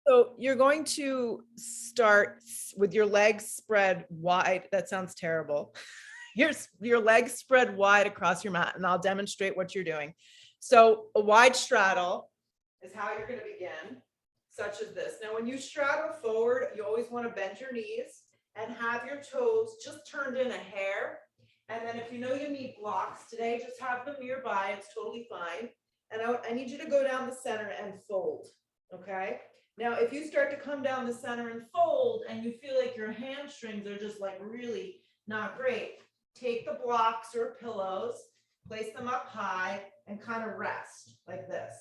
So you're going to start with your legs spread wide. That sounds terrible. Your legs spread wide across your mat, and I'll demonstrate what you're doing. So a wide straddle is how you're going to begin, such as this. Now, when you straddle forward, you always want to bend your knees and have your toes just turned in a hair. And then if you know you need blocks today, just have them nearby. It's totally fine. And I need you to go down the center and fold, okay? Now, if you start to come down the center and fold and you feel like your hamstrings are just like really not great, take the blocks or pillows, place them up high and kind of rest like this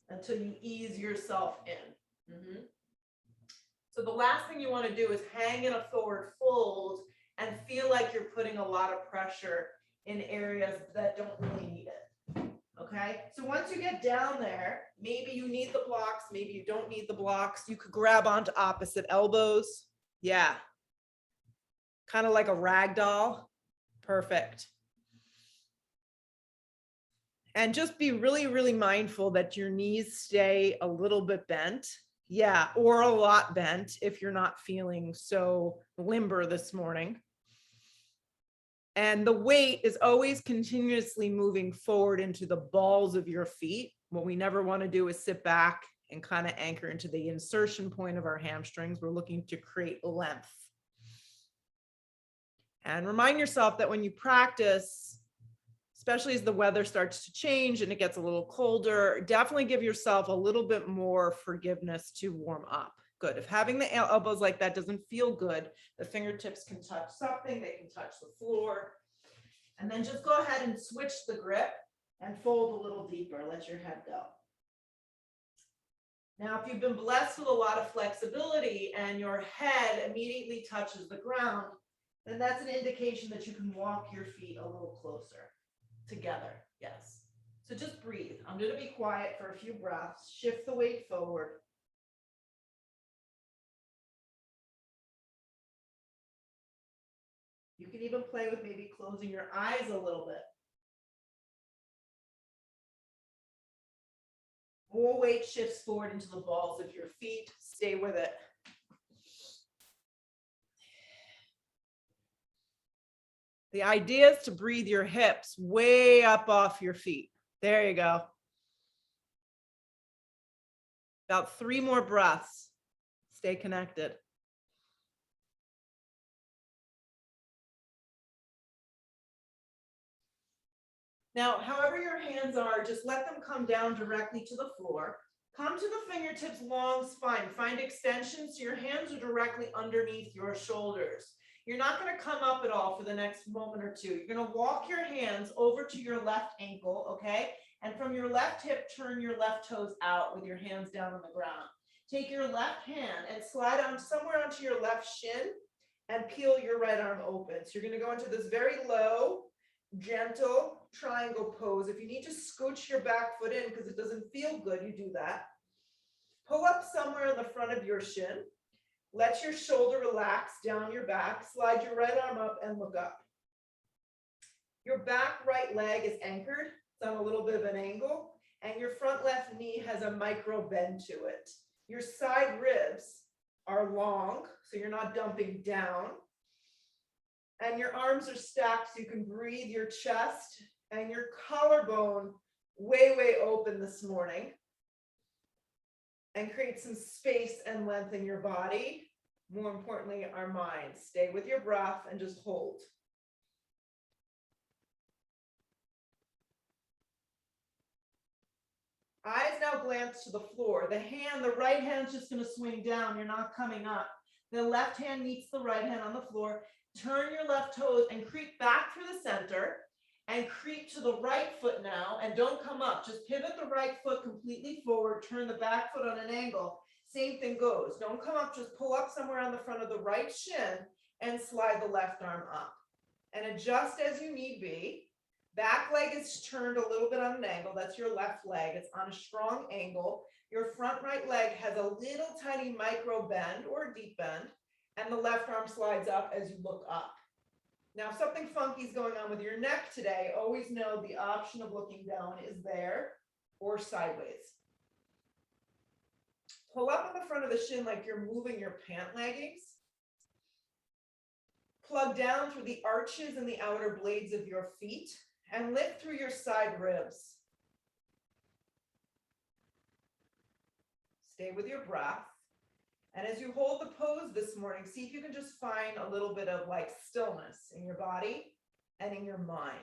until you ease yourself in. So the last thing you want to do is hang in a forward fold and feel like you're putting a lot of pressure in areas that don't really need it. Okay, so once you get down there, maybe you need the blocks, maybe you don't need the blocks. You could grab onto opposite elbows. Yeah. Kind of like a rag doll. Perfect. And just be really, really mindful that your knees stay a little bit bent. Yeah, or a lot bent if you're not feeling so limber this morning. And the weight is always continuously moving forward into the balls of your feet. What we never want to do is sit back and kind of anchor into the insertion point of our hamstrings. We're looking to create length. And remind yourself that when you practice, especially as the weather starts to change and it gets a little colder, definitely give yourself a little bit more forgiveness to warm up. Good. If having the elbows like that doesn't feel good, the fingertips can touch something, they can touch the floor. And then just go ahead and switch the grip and fold a little deeper. Let your head go. Now, if you've been blessed with a lot of flexibility and your head immediately touches the ground, then that's an indication that you can walk your feet a little closer together. Yes. So just breathe. I'm going to be quiet for a few breaths. Shift the weight forward. You can even play with maybe closing your eyes a little bit. More weight shifts forward into the balls of your feet. Stay with it. The idea is to breathe your hips way up off your feet. There you go. About 3 more breaths. Stay connected. Now, however your hands are, just let them come down directly to the floor. Come to the fingertips, long spine. Find extension so your hands are directly underneath your shoulders. You're not going to come up at all for the next moment or two. You're going to walk your hands over to your left ankle, okay? And from your left hip, turn your left toes out with your hands down on the ground. Take your left hand and slide on somewhere onto your left shin and peel your right arm open. So you're going to go into this very low, gentle triangle pose. If you need to scooch your back foot in because it doesn't feel good, you do that. Pull up somewhere in the front of your shin. Let your shoulder relax down your back. Slide your right arm up and look up. Your back right leg is anchored. It's on a little bit of an angle. And your front left knee has a micro bend to it. Your side ribs are long, so you're not dumping down. And your arms are stacked so you can breathe your chest and your collarbone way, way open this morning. And create some space and length in your body. More importantly, our mind. Stay with your breath and just hold. Eyes now glance to the floor. The right hand's just going to swing down. You're not coming up. The left hand meets the right hand on the floor. Turn your left toes and creep back through the center and creep to the right foot now, and don't come up. Just pivot the right foot completely forward, turn the back foot on an angle. Same thing goes. Don't come up, just pull up somewhere on the front of the right shin and slide the left arm up. And adjust as you need be. Back leg is turned a little bit on an angle. That's your left leg. It's on a strong angle. Your front right leg has a little tiny micro bend or deep bend, and the left arm slides up as you look up. Now, if something funky is going on with your neck today, always know the option of looking down is there or sideways. Pull up on the front of the shin like you're moving your pant leggings. Plug down through the arches and the outer blades of your feet and lift through your side ribs. Stay with your breath. And as you hold the pose this morning, see if you can just find a little bit of like stillness in your body and in your mind.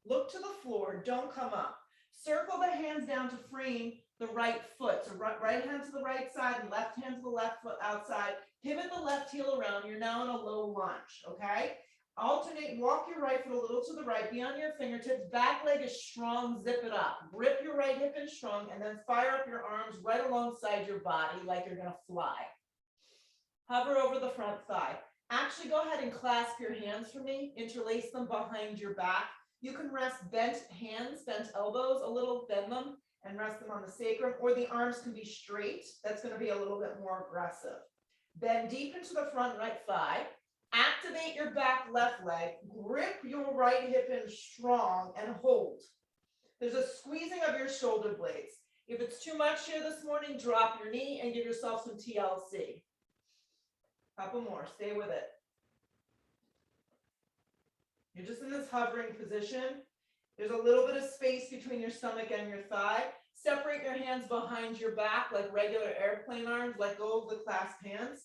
Look to the floor, don't come up. Circle the hands down to frame the right foot. So right hand to the right side and left hand to the left foot outside. Pivot the left heel around. You're now in a low lunge, okay? Alternate, walk your right foot a little to the right, be on your fingertips, back leg is strong, zip it up. Grip your right hip in strong, and then fire up your arms right alongside your body like you're gonna fly. Hover over the front thigh. Actually, go ahead and clasp your hands for me, interlace them behind your back. You can rest bent hands, bent elbows, a little, bend them, and rest them on the sacrum, or the arms can be straight. That's gonna be a little bit more aggressive. Bend deep into the front right thigh. Activate your back left leg, grip your right hip in strong and hold. There's a squeezing of your shoulder blades. If it's too much here this morning, drop your knee and give yourself some TLC. Couple more, stay with it. You're just in this hovering position. There's a little bit of space between your stomach and your thigh. Separate your hands behind your back like regular airplane arms. Let go of the clasped hands.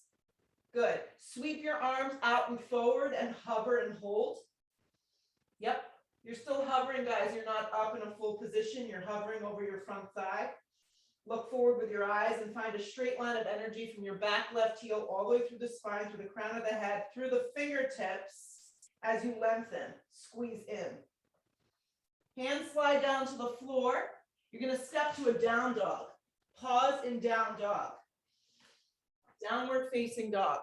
Good. Sweep your arms out and forward and hover and hold. Yep. You're still hovering, guys. You're not up in a full position. You're hovering over your front thigh. Look forward with your eyes and find a straight line of energy from your back left heel all the way through the spine, through the crown of the head, through the fingertips as you lengthen. Squeeze in. Hands slide down to the floor. You're going to step to a down dog. Pause in down dog. Downward facing dog.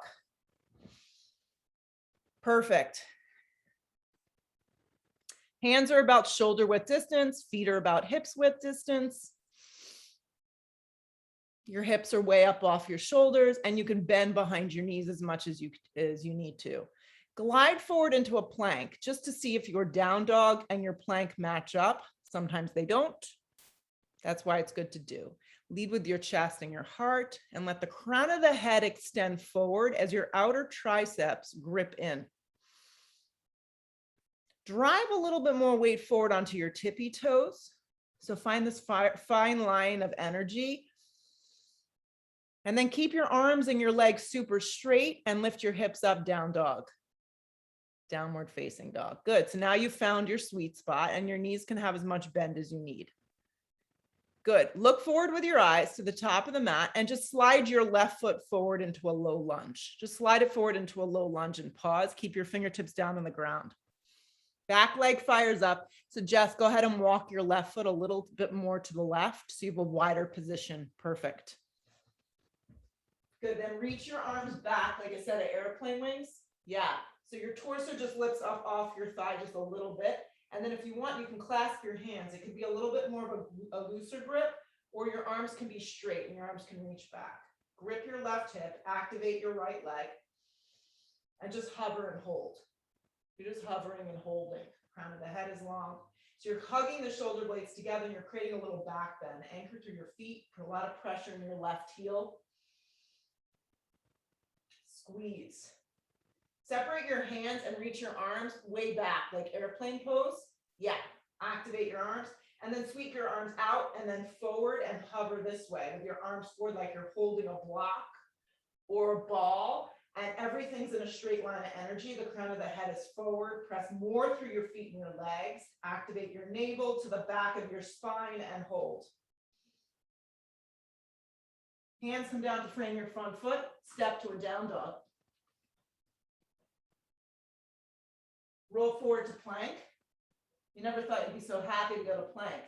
Perfect. Hands are about shoulder width distance. Feet are about hips width distance. Your hips are way up off your shoulders, and you can bend behind your knees as much as you need to. Glide forward into a plank just to see if your down dog and your plank match up. Sometimes they don't. That's why it's good to do. Lead with your chest and your heart, and let the crown of the head extend forward as your outer triceps grip in. Drive a little bit more weight forward onto your tippy toes. So find this fine line of energy. And then keep your arms and your legs super straight and lift your hips up, down dog. Downward facing dog. Good. So now you've found your sweet spot and your knees can have as much bend as you need. Good. Look forward with your eyes to the top of the mat and just slide your left foot forward into a low lunge. Just slide it forward into a low lunge and pause. Keep your fingertips down on the ground. Back leg fires up. So Jess, go ahead and walk your left foot a little bit more to the left so you have a wider position. Perfect. Good. Then reach your arms back like a set of airplane wings. Yeah. So your torso just lifts up off your thigh just a little bit. And then if you want, you can clasp your hands. It can be a little bit more of a looser grip, or your arms can be straight and your arms can reach back. Grip your left hip, activate your right leg, and just hover and hold. You're just hovering and holding. Crown of the head is long. So you're hugging the shoulder blades together and you're creating a little back bend. Anchor through your feet, put a lot of pressure in your left heel. Squeeze. Separate your hands and reach your arms way back, like airplane pose. Yeah, activate your arms. And then sweep your arms out and then forward and hover this way with your arms forward like you're holding a block or a ball. And everything's in a straight line of energy. The crown of the head is forward. Press more through your feet and your legs. Activate your navel to the back of your spine and hold. Hands come down to frame your front foot. Step to a down dog. Roll forward to plank. You never thought you'd be so happy to go to plank.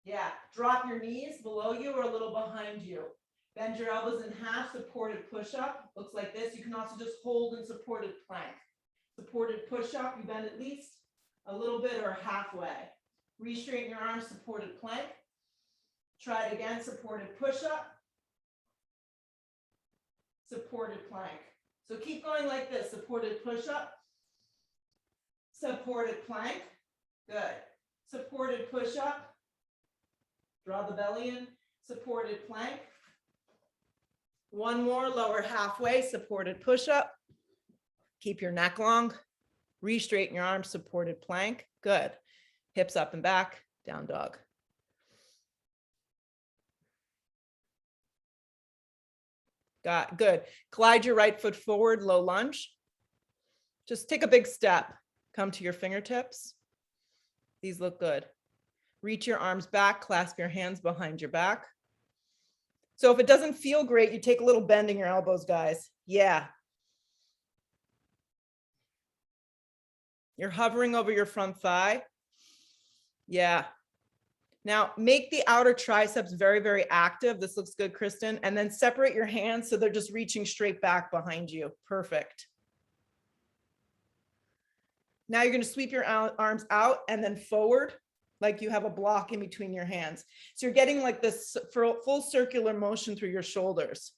Yeah, drop your knees below you or a little behind you. Bend your elbows in half, supported push-up. Looks like this. You can also just hold in supported plank. Supported push-up, you bend at least a little bit or halfway. Re-straighten your arms, supported plank. Try it again, supported push-up. Supported plank. So keep going like this, supported push-up. Supported plank. Good. Supported push-up. Draw the belly in. Supported plank. One more, lower halfway, supported push-up. Keep your neck long. Re-straighten your arms, supported plank. Good. Hips up and back, down dog. Good. Glide your right foot forward, low lunge. Just take a big step. Come to your fingertips. These look good. Reach your arms back, clasp your hands behind your back. So if it doesn't feel great, you take a little bend in your elbows, guys. Yeah. You're hovering over your front thigh. Yeah. Now make the outer triceps very, very active. This looks good, Kristen. And then separate your hands so they're just reaching straight back behind you. Perfect. Now you're going to sweep your arms out and then forward like you have a block in between your hands. So you're getting like this full circular motion through your shoulders.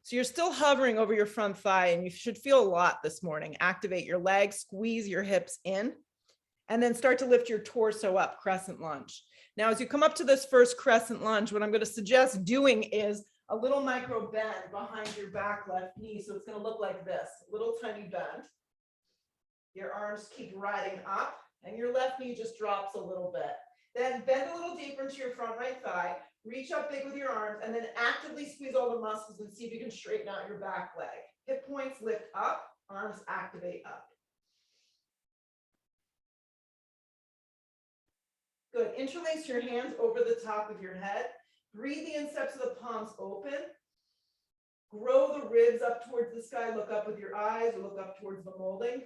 So you're still hovering over your front thigh and you should feel a lot this morning. Activate your legs, squeeze your hips in, and then start to lift your torso up, crescent lunge. Now, as you come up to this first crescent lunge, what I'm going to suggest doing is a little micro bend behind your back left knee. So it's going to look like this, a little tiny bend. Your arms keep riding up and your left knee just drops a little bit. Then bend a little deeper into your front right thigh, reach up big with your arms, and then actively squeeze all the muscles and see if you can straighten out your back leg. Hip points lift up, arms activate up. Good. Interlace your hands over the top of your head. Breathe the insteps of the palms open. Grow the ribs up towards the sky. Look up with your eyes or look up towards the molding.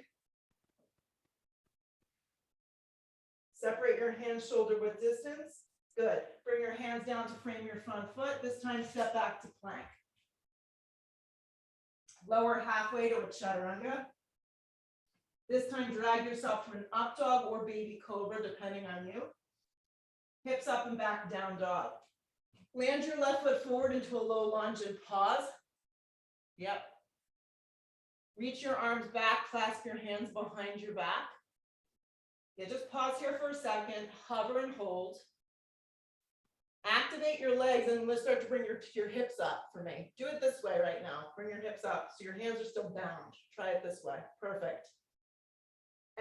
Separate your hands shoulder width distance. Good. Bring your hands down to frame your front foot. This time step back to plank. Lower halfway to a chaturanga. This time drag yourself to an up dog or baby cobra depending on you. Hips up and back, down dog. Land your left foot forward into a low lunge and pause. Yep. Reach your arms back, clasp your hands behind your back. Yeah, just pause here for a second, hover and hold. Activate your legs and let's start to bring your hips up for me. Do it this way right now. Bring your hips up so your hands are still bound. Try it this way. Perfect.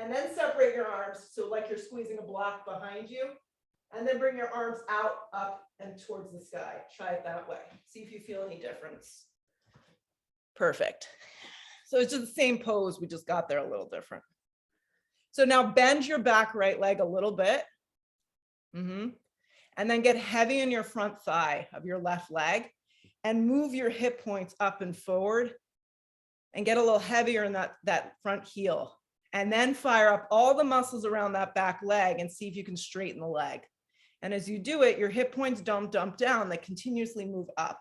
And then separate your arms so like you're squeezing a block behind you. And then bring your arms out, up, and towards the sky. Try it that way. See if you feel any difference. Perfect. So it's just the same pose. We just got there a little different. So now bend your back right leg a little bit. And then get heavy in your front thigh of your left leg and move your hip points up and forward and get a little heavier in that front heel. And then fire up all the muscles around that back leg and see if you can straighten the leg. And as you do it, your hip points don't dump down, they continuously move up.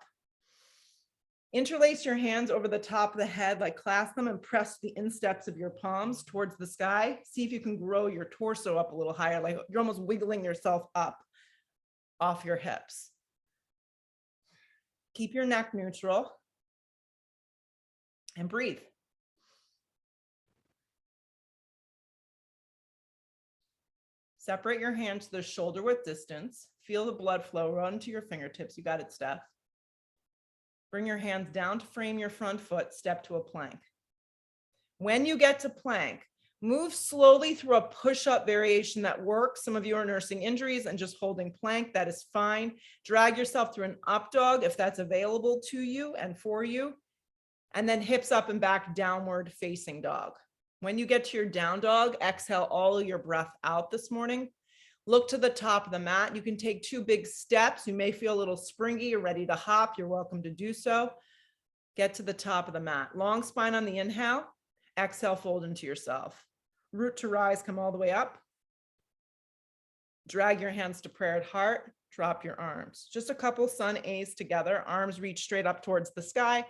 Interlace your hands over the top of the head, like clasp them and press the insteps of your palms towards the sky. See if you can grow your torso up a little higher, like you're almost wiggling yourself up off your hips. Keep your neck neutral and breathe. Separate your hands to the shoulder width distance. Feel the blood flow run to your fingertips. You got it, Steph. Bring your hands down to frame your front foot, step to a plank. When you get to plank, move slowly through a push-up variation that works. Some of you are nursing injuries and just holding plank, that is fine. Drag yourself through an up dog if that's available to you and for you. And then hips up and back, downward facing dog. When you get to your down dog, exhale all of your breath out this morning. Look to the top of the mat. You can take 2 big steps. You may feel a little springy or ready to hop. You're welcome to do so. Get to the top of the mat. Long spine on the inhale. Exhale, fold into yourself. Root to rise, come all the way up. Drag your hands to prayer at heart. Drop your arms. Just a couple sun A's together. Arms reach straight up towards the sky.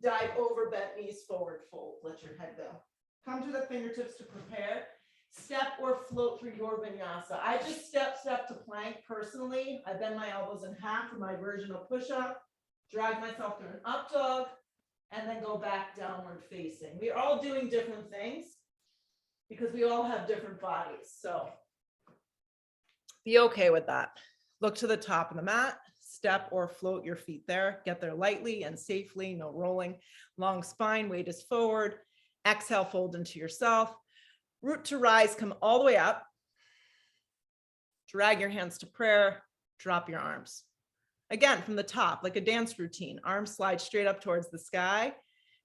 Dive over, bent knees forward, fold. Let your head go. Come to the fingertips to prepare. Step or float through your vinyasa. I just step to plank personally. I bend my elbows in half for my version of push-up. Drag myself to an up dog, and then go back downward facing. We're all doing different things. because we all have different bodies. So be okay with that. Look to the top of the mat, step or float your feet there. Get there lightly and safely, no rolling. Long spine, weight is forward. Exhale, fold into yourself. Root to rise, come all the way up. Drag your hands to prayer, drop your arms. Again, from the top, like a dance routine. Arms slide straight up towards the sky.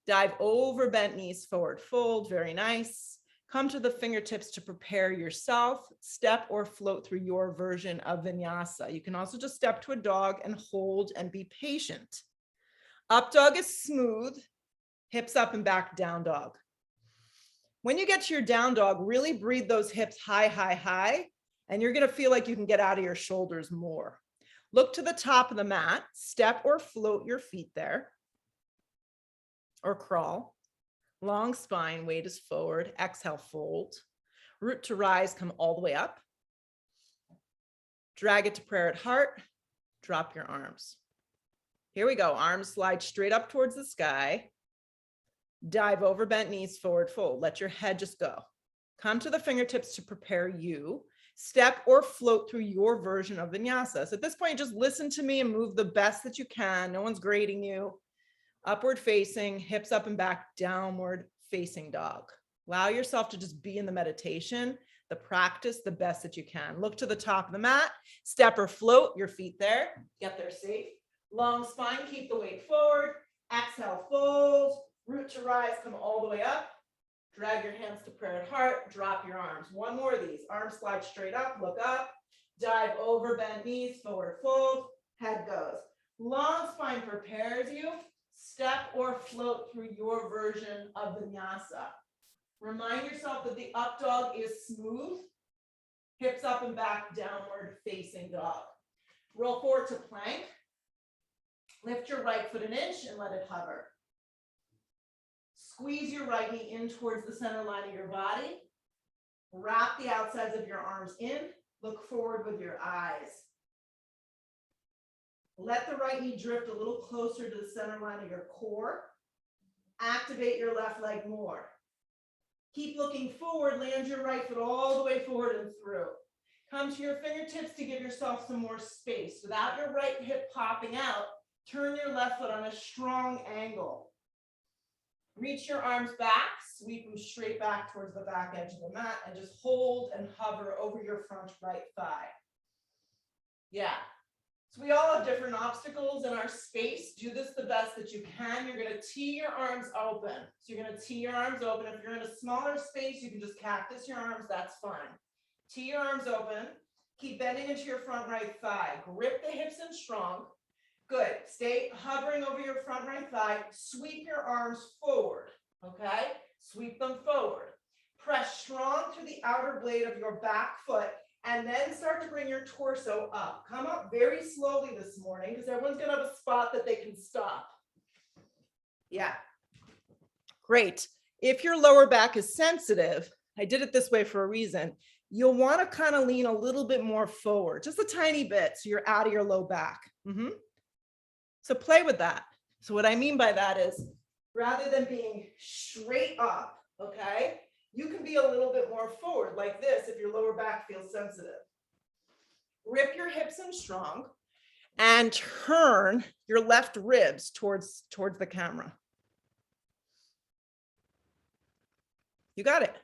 Dive over bent knees, forward fold, very nice. Come to the fingertips to prepare yourself. Step or float through your version of vinyasa. You can also just step to a dog and hold and be patient. Up dog is smooth, hips up and back, down dog. When you get to your down dog, really breathe those hips high, high, high, and you're gonna feel like you can get out of your shoulders more. Look to the top of the mat, step or float your feet there, or crawl. Long spine, weight is forward, exhale, fold. Root to rise, come all the way up. Drag it to prayer at heart, drop your arms. Here we go, arms slide straight up towards the sky. Dive over bent knees, forward fold. Let your head just go. Come to the fingertips to prepare you. Step or float through your version of vinyasa. So at this point, just listen to me and move the best that you can. No one's grading you. Upward facing, hips up and back, downward facing dog. Allow yourself to just be in the meditation, the practice, the best that you can. Look to the top of the mat, step or float your feet there. Get there safe. Long spine, keep the weight forward. Exhale, fold. Root to rise, come all the way up. Drag your hands to prayer at heart, drop your arms. One more of these. Arms slide straight up, look up. Dive over, bend knees, forward fold. Head goes. Long spine prepares you. Step or float through your version of vinyasa. Remind yourself that the up dog is smooth. Hips up and back, downward facing dog. Roll forward to plank. Lift your right foot an inch and let it hover. Squeeze your right knee in towards the center line of your body. Wrap the outsides of your arms in. Look forward with your eyes. Let the right knee drift a little closer to the center line of your core. Activate your left leg more. Keep looking forward. Land your right foot all the way forward and through. Come to your fingertips to give yourself some more space. Without your right hip popping out, turn your left foot on a strong angle. Reach your arms back, sweep them straight back towards the back edge of the mat, and just hold and hover over your front right thigh. Yeah. So we all have different obstacles in our space. Do this the best that you can. You're going to tee your arms open. So you're going to tee your arms open. If you're in a smaller space, you can just cactus your arms. That's fine. Tee your arms open. Keep bending into your front right thigh. Grip the hips in strong. Good. Stay hovering over your front right thigh. Sweep your arms forward. Okay? Sweep them forward. Press strong through the outer blade of your back foot. And then start to bring your torso up. Come up very slowly this morning because everyone's going to have a spot that they can stop. Yeah. Great. If your lower back is sensitive, I did it this way for a reason. You'll want to kind of lean a little bit more forward, just a tiny bit, so you're out of your low back. So play with that. So what I mean by that is rather than being straight up, okay, you can be a little bit more forward like this if your lower back feels sensitive. Rip your hips in strong and turn your left ribs towards the camera. You got it.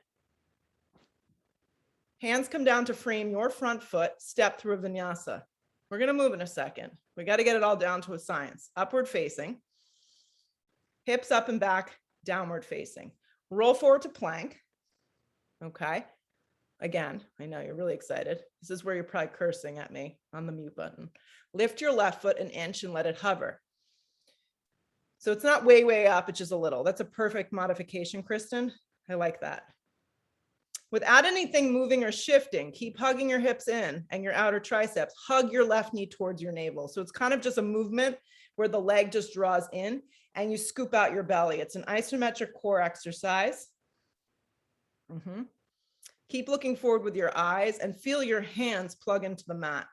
Hands come down to frame your front foot, step through a vinyasa. We're going to move in a second. We got to get it all down to a science. Upward facing, hips up and back, downward facing. Roll forward to plank. Okay. Again, I know you're really excited. This is where you're probably cursing at me on the mute button. Lift your left foot an inch and let it hover. So it's not way, way up. It's just a little. That's a perfect modification, Kristen. I like that. Without anything moving or shifting, keep hugging your hips in and your outer triceps. Hug your left knee towards your navel. So it's kind of just a movement where the leg just draws in and you scoop out your belly. It's an isometric core exercise. Keep looking forward with your eyes and feel your hands plug into the mat.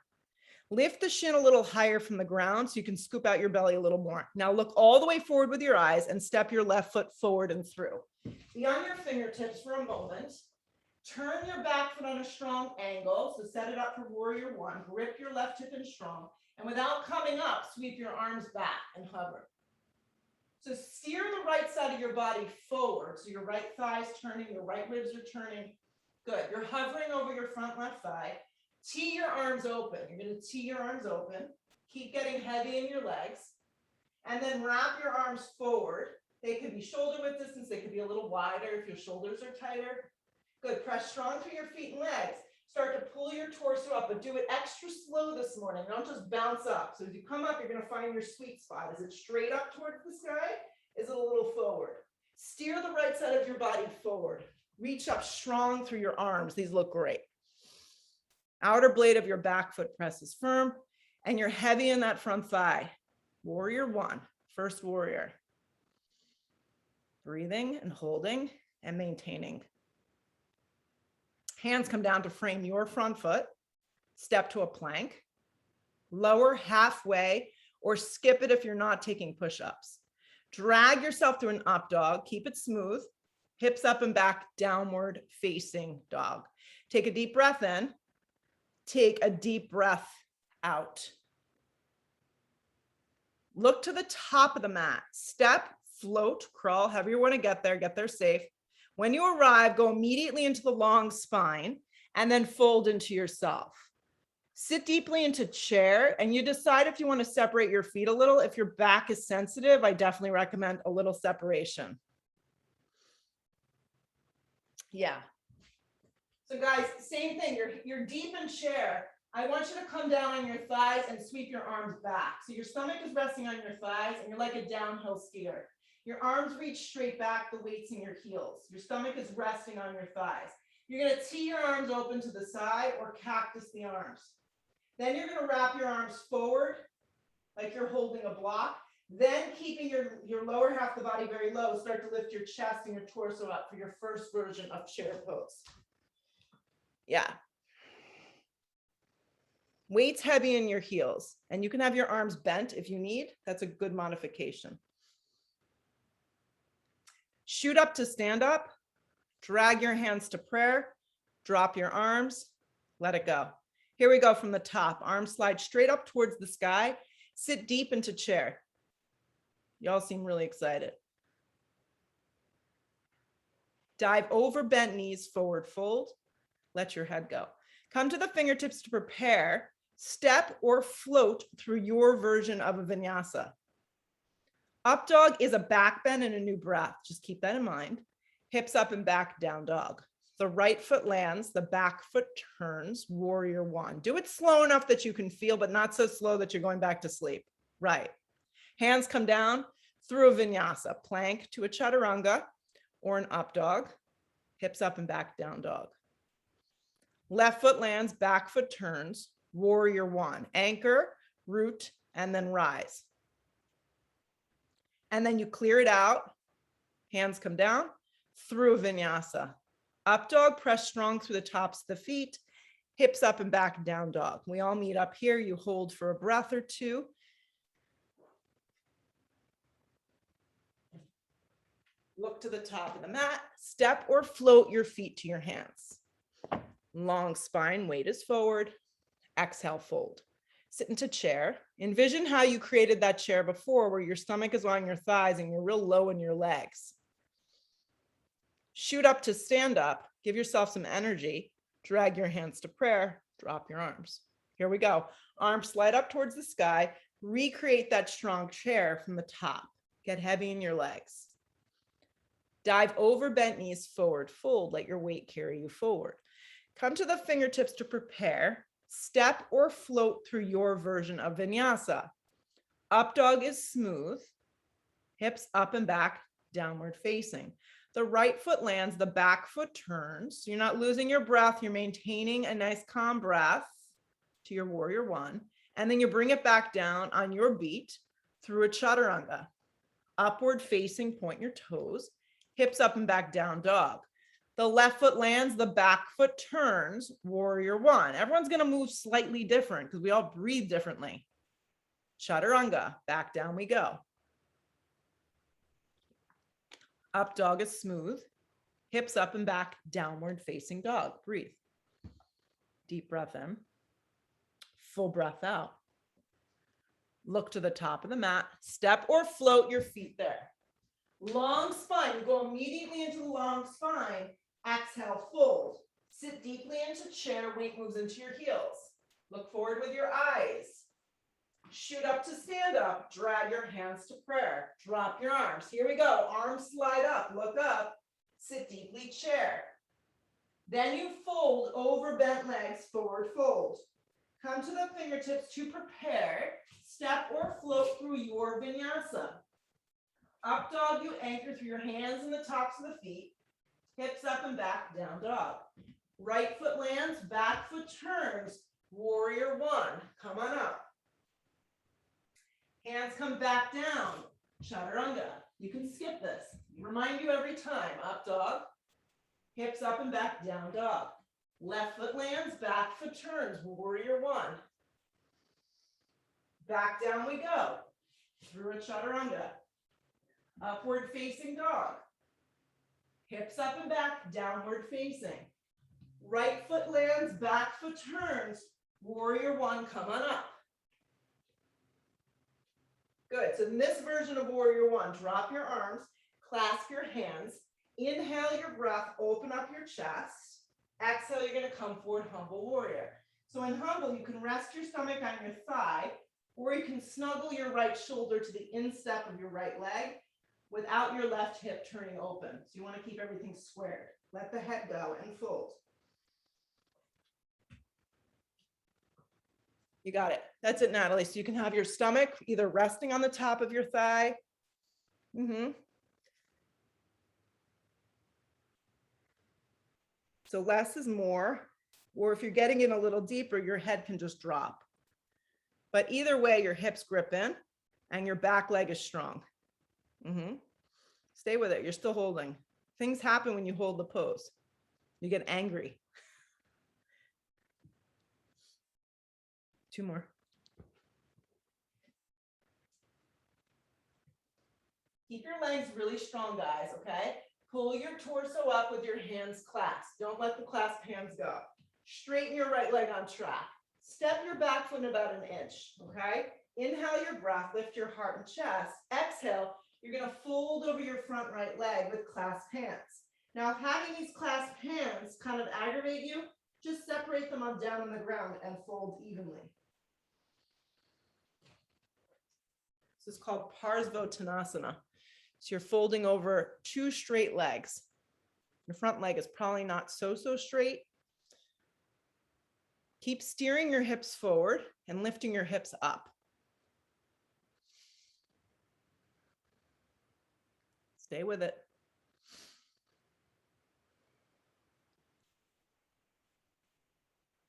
Lift the shin a little higher from the ground so you can scoop out your belly a little more. Now look all the way forward with your eyes and step your left foot forward and through. Be on your fingertips for a moment. turn your back foot on a strong angle. So set it up for warrior one. Grip your left hip in strong. And without coming up, sweep your arms back and hover. So steer the right side of your body forward. So your right thigh is turning, your right ribs are turning. Good. You're hovering over your front left thigh. Tee your arms open. You're going to tee your arms open. Keep getting heavy in your legs. And then wrap your arms forward. They could be shoulder width distance. They could be a little wider if your shoulders are tighter. Good. Press strong through your feet and legs. Start to pull your torso up, but do it extra slow this morning. Don't just bounce up. So as you come up, you're going to find your sweet spot. Is it straight up towards the sky? Is it a little forward? Steer the right side of your body forward. Reach up strong through your arms. These look great. Outer blade of your back foot presses firm, and you're heavy in that front thigh. Warrior one, first warrior. Breathing and holding and maintaining. Hands come down to frame your front foot. Step to a plank. Lower halfway or skip it if you're not taking push-ups. Drag yourself through an up dog. Keep it smooth. Hips up and back, downward facing dog. Take a deep breath in. Take a deep breath out. Look to the top of the mat. Step, float, crawl, however you want to get there safe. When you arrive, go immediately into the long spine and then fold into yourself. Sit deeply into chair, and you decide if you want to separate your feet a little. If your back is sensitive, I definitely recommend a little separation. Yeah. So guys, same thing. You're deep in chair. I want you to come down on your thighs and sweep your arms back. So your stomach is resting on your thighs, and you're like a downhill skier. Your arms reach straight back, the weight's in your heels. Your stomach is resting on your thighs. You're going to tee your arms open to the side or cactus the arms. Then you're going to wrap your arms forward like you're holding a block. Then keeping your lower half of the body very low, start to lift your chest and your torso up for your first version of chair pose. Yeah. Weight's heavy in your heels, and you can have your arms bent if you need. That's a good modification. Shoot up to stand up, drag your hands to prayer, drop your arms, let it go. Here we go from the top. Arms slide straight up towards the sky. Sit deep into chair. Y'all seem really excited. Dive over bent knees, forward fold. Let your head go. Come to the fingertips to prepare. Step or float through your version of a vinyasa. Up dog is a back bend and a new breath. Just keep that in mind. Hips up and back, down dog. The right foot lands, the back foot turns, warrior one. Do it slow enough that you can feel, but not so slow that you're going back to sleep. Right. Hands come down through a vinyasa, plank to a chaturanga or an up dog. Hips up and back, down dog. Left foot lands, back foot turns, warrior one. Anchor, root, and then rise. And then you clear it out. Hands come down through a vinyasa. Up dog, press strong through the tops of the feet. Hips up and back, down dog. We all meet up here. You hold for a breath or two. Look to the top of the mat. Step or float your feet to your hands. Long spine, weight is forward. Exhale, fold. Sit into chair. Envision how you created that chair before, where your stomach is on your thighs and you're real low in your legs. Shoot up to stand up. Give yourself some energy. Drag your hands to prayer. Drop your arms. Here we go. Arms slide up towards the sky. Recreate that strong chair from the top. Get heavy in your legs. Dive over bent knees, forward fold. Let your weight carry you forward. Come to the fingertips to prepare. Step or float through your version of vinyasa. Up dog is smooth. Hips up and back, downward facing. The right foot lands, the back foot turns. You're not losing your breath. You're maintaining a nice calm breath to your warrior one. And then you bring it back down on your beat through a chaturanga. Upward facing, point your toes. Hips up and back, down dog. The left foot lands, the back foot turns, warrior one. Everyone's going to move slightly different because we all breathe differently. Chaturanga, back down we go. Up dog is smooth. Hips up and back, downward facing dog. Breathe. Deep breath in. Full breath out. Look to the top of the mat. Step or float your feet there. Long spine. You go immediately into the long spine. Exhale, fold. Sit deeply into chair. Weight moves into your heels. Look forward with your eyes. Shoot up to stand up. Drag your hands to prayer. Drop your arms. Here we go. Arms slide up. Look up. Sit deeply, chair. Then you fold over bent legs, forward fold. Come to the fingertips to prepare. Step or float through your vinyasa. Up dog, you anchor through your hands and the tops of the feet. Hips up and back, down dog. Right foot lands, back foot turns. Warrior one. Come on up. Hands come back down. Chaturanga. You can skip this. Remind you every time. Up dog. Hips up and back, down dog. Left foot lands, back foot turns. Warrior one. Back down we go. Through a chaturanga. Upward facing dog. Hips up and back, downward facing. Right foot lands, back foot turns. Warrior one, come on up. Good. So in this version of warrior one, drop your arms, clasp your hands, inhale your breath, open up your chest. Exhale, you're going to come forward, humble warrior. So in humble, you can rest your stomach on your thigh, or you can snuggle your right shoulder to the instep of your right leg without your left hip turning open. So you want to keep everything squared. Let the head go and fold. You got it. That's it, Natalie. So you can have your stomach either resting on the top of your thigh. So less is more, or if you're getting in a little deeper, your head can just drop. But either way, your hips grip in and your back leg is strong. Stay with it. You're still holding. Things happen when you hold the pose. You get angry. 2 more. Keep your legs really strong, guys, okay? Pull your torso up with your hands clasped. Don't let the clasped hands go. Straighten your right leg on track. Step your back foot about an inch, okay? Inhale your breath, lift your heart and chest. Exhale, you're gonna fold over your front right leg with clasped hands. Now, if having these clasped hands kind of aggravate you, just separate them on down on the ground and fold evenly. This is called Parsvottanasana. So you're folding over 2 straight legs. Your front leg is probably not so straight. Keep steering your hips forward and lifting your hips up. Stay with it.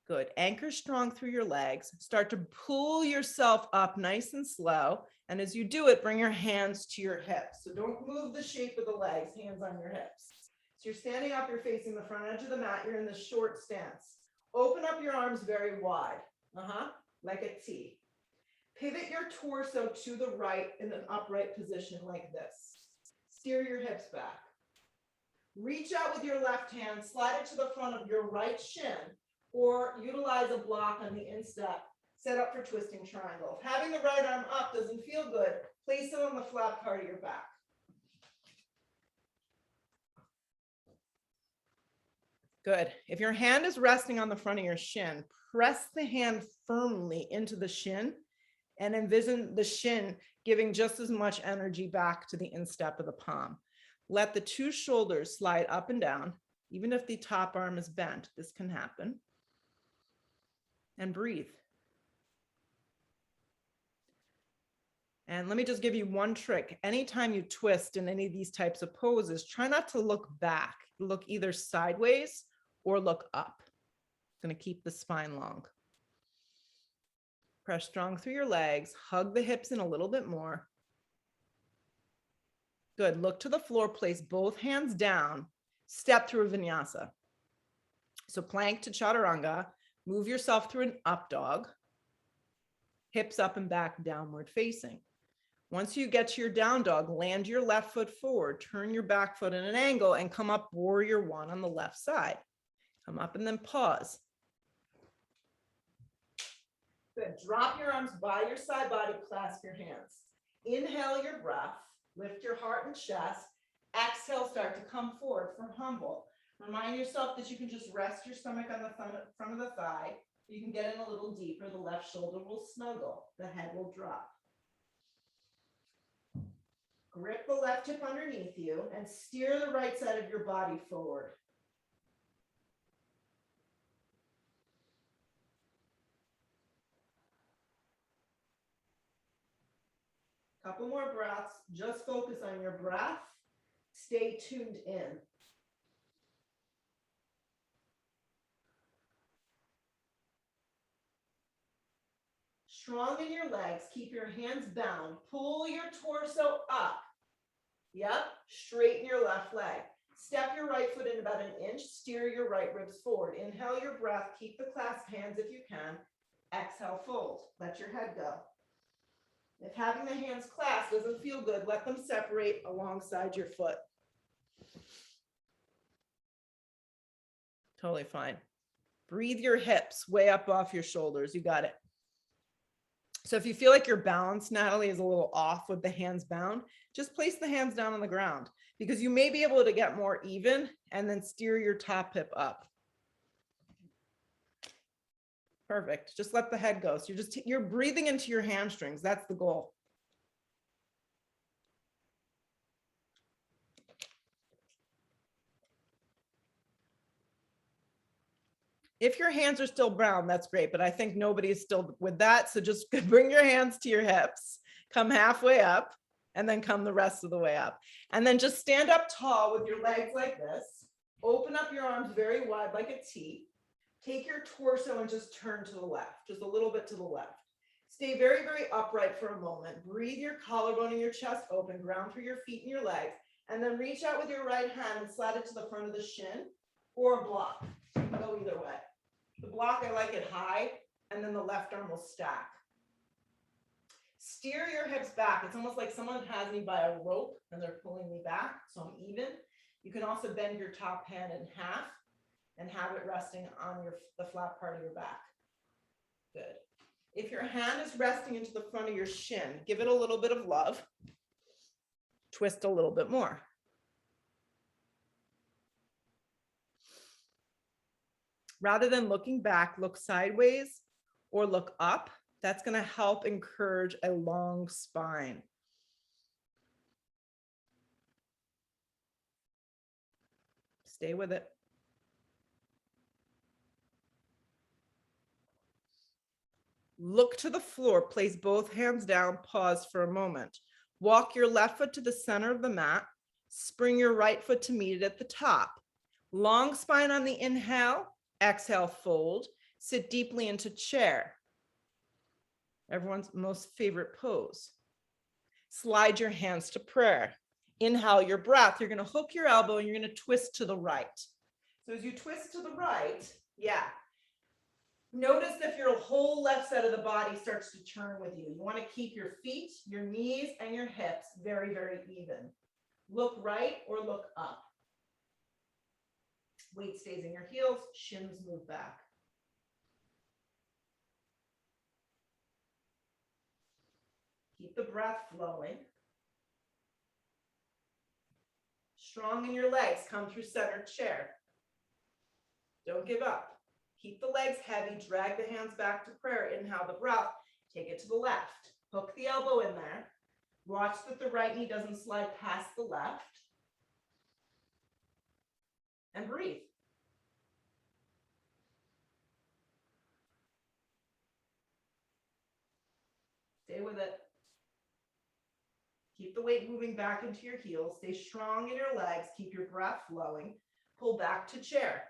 Good. Anchor strong through your legs. Start to pull yourself up nice and slow. And as you do it, bring your hands to your hips. So don't move the shape of the legs, hands on your hips. So you're standing up, you're facing the front edge of the mat. You're in the short stance. Open up your arms very wide, like a T. Pivot your torso to the right in an upright position like this. Steer your hips back. Reach out with your left hand, slide it to the front of your right shin, or utilize a block on the instep, set up for twisting triangle. If having the right arm up doesn't feel good, place it on the flat part of your back. Good. If your hand is resting on the front of your shin, press the hand firmly into the shin and envision the shin giving just as much energy back to the instep of the palm. Let the 2 shoulders slide up and down, even if the top arm is bent. This can happen. And breathe. And let me just give you one trick. Anytime you twist in any of these types of poses, try not to look back. Look either sideways or look up. It's going to keep the spine long. Press strong through your legs. Hug the hips in a little bit more. Good. Look to the floor. Place both hands down. Step through a vinyasa. So plank to chaturanga. Move yourself through an up dog. Hips up and back, downward facing. Once you get to your down dog, land your left foot forward, turn your back foot in an angle, and come up warrior one on the left side. Come up and then pause. Good. Drop your arms by your side body, clasp your hands. Inhale your breath, lift your heart and chest. Exhale, start to come forward for humble. Remind yourself that you can just rest your stomach on the front of the thigh. You can get in a little deeper. The left shoulder will snuggle. The head will drop. Grip the left hip underneath you and steer the right side of your body forward. Couple more breaths. Just focus on your breath. Stay tuned in. Strong in your legs. Keep your hands bound. Pull your torso up. Yep. Straighten your left leg. Step your right foot in about an inch. Steer your right ribs forward. Inhale your breath. Keep the clasped hands if you can. Exhale, fold. Let your head go. If having the hands clasped doesn't feel good, let them separate alongside your foot. Totally fine. Breathe your hips way up off your shoulders. You got it. So if you feel like your balance, Natalie, is a little off with the hands bound, just place the hands down on the ground because you may be able to get more even and then steer your top hip up. Perfect. Just let the head go. So you're breathing into your hamstrings. That's the goal. If your hands are still brown, that's great, but I think nobody is still with that. So just bring your hands to your hips, come halfway up, and then come the rest of the way up. And then just stand up tall with your legs like this. Open up your arms very wide like a T. Take your torso and just turn to the left, just a little bit to the left. Stay very, very upright for a moment. Breathe your collarbone and your chest open, ground through your feet and your legs, and then reach out with your right hand and slide it to the front of the shin or a block. You can go either way. The block, I like it high, and then the left arm will stack. Steer your hips back. It's almost like someone has me by a rope and they're pulling me back, so I'm even. You can also bend your top hand in half and have it resting on the flat part of your back. Good. If your hand is resting into the front of your shin, give it a little bit of love. Twist a little bit more. Rather than looking back, look sideways or look up. That's going to help encourage a long spine. Stay with it. Look to the floor, place both hands down, pause for a moment. Walk your left foot to the center of the mat. Spring your right foot to meet it at the top. Long spine on the inhale. Exhale, fold. Sit deeply into chair. Everyone's most favorite pose. Slide your hands to prayer. Inhale your breath. You're going to hook your elbow and you're going to twist to the right. So as you twist to the right, notice if your whole left side of the body starts to turn with you. You want to keep your feet, your knees, and your hips very, very even. Look right or look up. Weight stays in your heels, shins move back. Keep the breath flowing. Strong in your legs, come through center chair. Don't give up. Keep the legs heavy, drag the hands back to prayer. Inhale the breath, take it to the left. Hook the elbow in there. Watch that the right knee doesn't slide past the left. And breathe. Stay with it. Keep the weight moving back into your heels. Stay strong in your legs. Keep your breath flowing. Pull back to chair.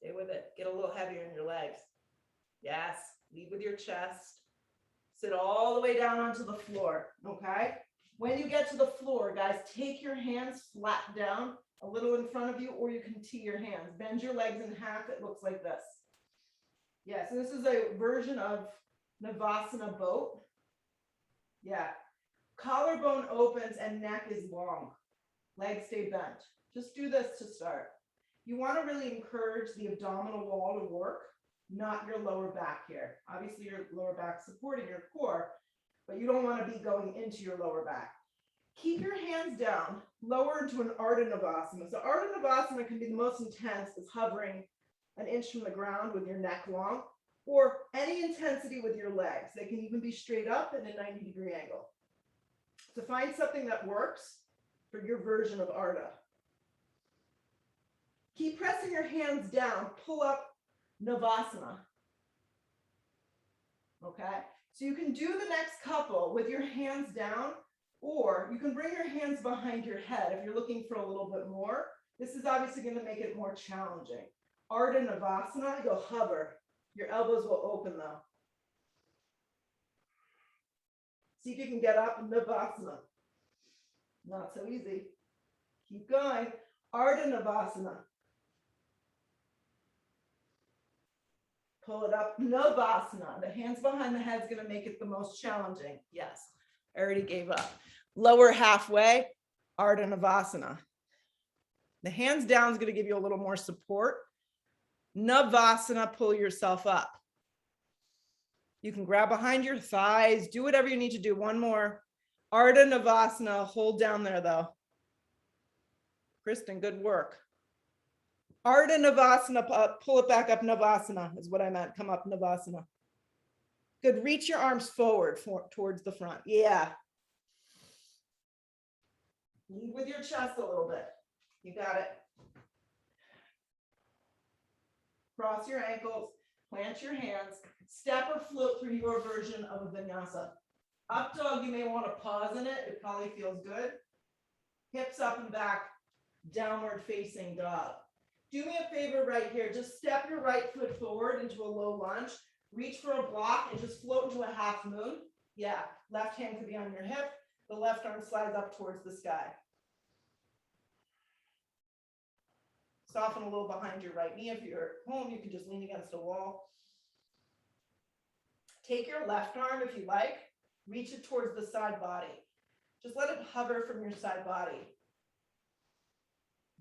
Stay with it. Get a little heavier in your legs. Yes. Lead with your chest. Sit all the way down onto the floor. Okay? When you get to the floor, guys, take your hands flat down a little in front of you, or you can tee your hands. Bend your legs in half. It looks like this. Yeah, so this is a version of Navasana Boat. Yeah. Collarbone opens and neck is long. Legs stay bent. Just do this to start. You want to really encourage the abdominal wall to work, not your lower back here. Obviously, your lower back supporting your core, but you don't want to be going into your lower back. Keep your hands down, lower into an Ardha Navasana. So Ardha Navasana can be the most intense, is hovering an inch from the ground with your neck long, or any intensity with your legs. They can even be straight up in a 90-degree angle. So find something that works for your version of Ardha. Keep pressing your hands down, pull up Navasana. Okay, so you can do the next couple with your hands down, or you can bring your hands behind your head if you're looking for a little bit more. This is obviously going to make it more challenging. Ardha Navasana, you'll hover. Your elbows will open though. See if you can get up in Navasana. Not so easy. Keep going. Ardha Navasana. Pull it up. Navasana. The hands behind the head is going to make it the most challenging. Yes, I already gave up. Lower halfway, Ardha Navasana. The hands down is going to give you a little more support. Navasana, pull yourself up. You can grab behind your thighs, do whatever you need to do. One more. Ardha Navasana, hold down there though. Kristen, good work. Ardha Navasana, pull it back up. Navasana is what I meant. Come up, Navasana. Good, reach your arms forward towards the front. Yeah. Lead with your chest a little bit. You got it. Cross your ankles, plant your hands, step or float through your version of a vinyasa. Up dog, you may want to pause in it. It probably feels good. Hips up and back, downward facing dog. Do me a favor right here. Just step your right foot forward into a low lunge. Reach for a block and just float into a half moon. Yeah, left hand could be on your hip. The left arm slides up towards the sky. Soften a little behind your right knee. If you're at home, you can just lean against a wall. Take your left arm, if you like, reach it towards the side body. Just let it hover from your side body.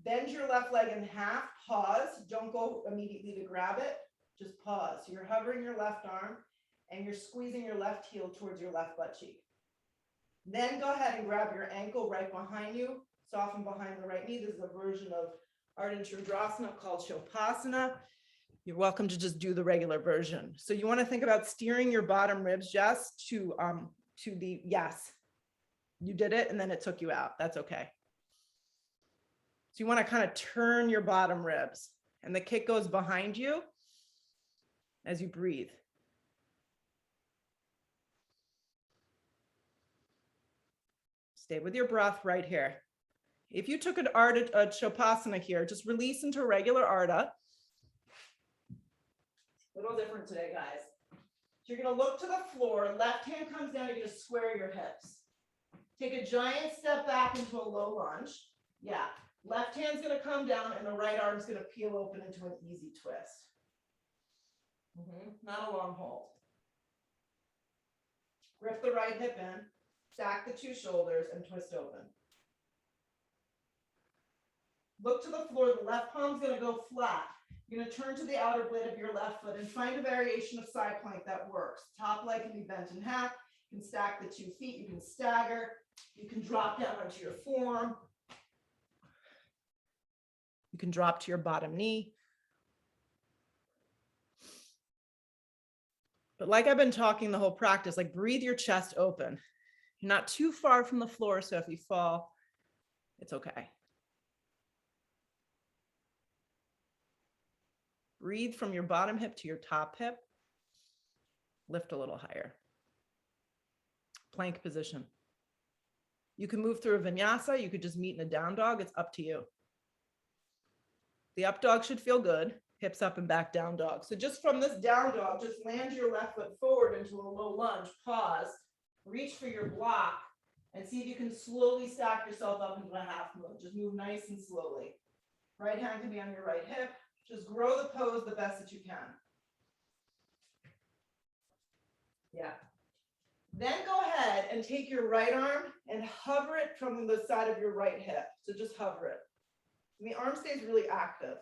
Bend your left leg in half, pause. Don't go immediately to grab it. Just pause. You're hovering your left arm and you're squeezing your left heel towards your left butt cheek. Then go ahead and grab your ankle right behind you. Soften behind the right knee. This is a version of Ardha Chandrasana called Shopasana. You're welcome to just do the regular version. So you want to think about steering your bottom ribs just to the, yes, you did it and then it took you out. That's okay. So you want to kind of turn your bottom ribs and the kick goes behind you as you breathe. Stay with your breath right here. If you took an Ardha Shopasana here, just release into regular Ardha. Little different today, guys. So you're going to look to the floor. Left hand comes down. You're going to square your hips. Take a giant step back into a low lunge. Yeah. Left hand's going to come down and the right arm's going to peel open into an easy twist. Not a long hold. Grip the right hip in. Stack the two shoulders and twist open. Look to the floor. The left palm's going to go flat. You're going to turn to the outer blade of your left foot and find a variation of side plank that works. Top leg can be bent in half. You can stack the 2 feet. You can stagger. You can drop down onto your forearm. You can drop to your bottom knee. But like I've been talking the whole practice, like breathe your chest open. You're not too far from the floor, so if you fall, it's okay. Breathe from your bottom hip to your top hip. Lift a little higher. Plank position. You can move through a vinyasa. You could just meet in a down dog. It's up to you. The up dog should feel good. Hips up and back down dog. So just from this down dog, just land your left foot forward into a low lunge. Pause. Reach for your block and see if you can slowly stack yourself up into a half moon. Just move nice and slowly. Right hand can be on your right hip. Just grow the pose the best that you can. Yeah. Then go ahead and take your right arm and hover it from the side of your right hip. So just hover it. And the arm stays really active.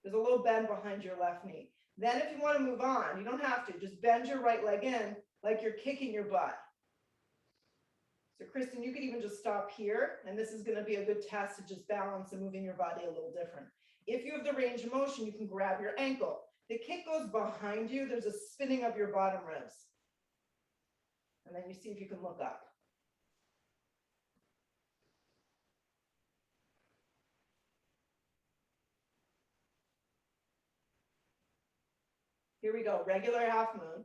There's a little bend behind your left knee. Then if you want to move on, you don't have to. Just bend your right leg in like you're kicking your butt. So Kristen, you could even just stop here. And this is going to be a good test to just balance and moving your body a little different. If you have the range of motion, you can grab your ankle. The kick goes behind you. There's a spinning of your bottom ribs. And then you see if you can look up. Here we go, regular half moon.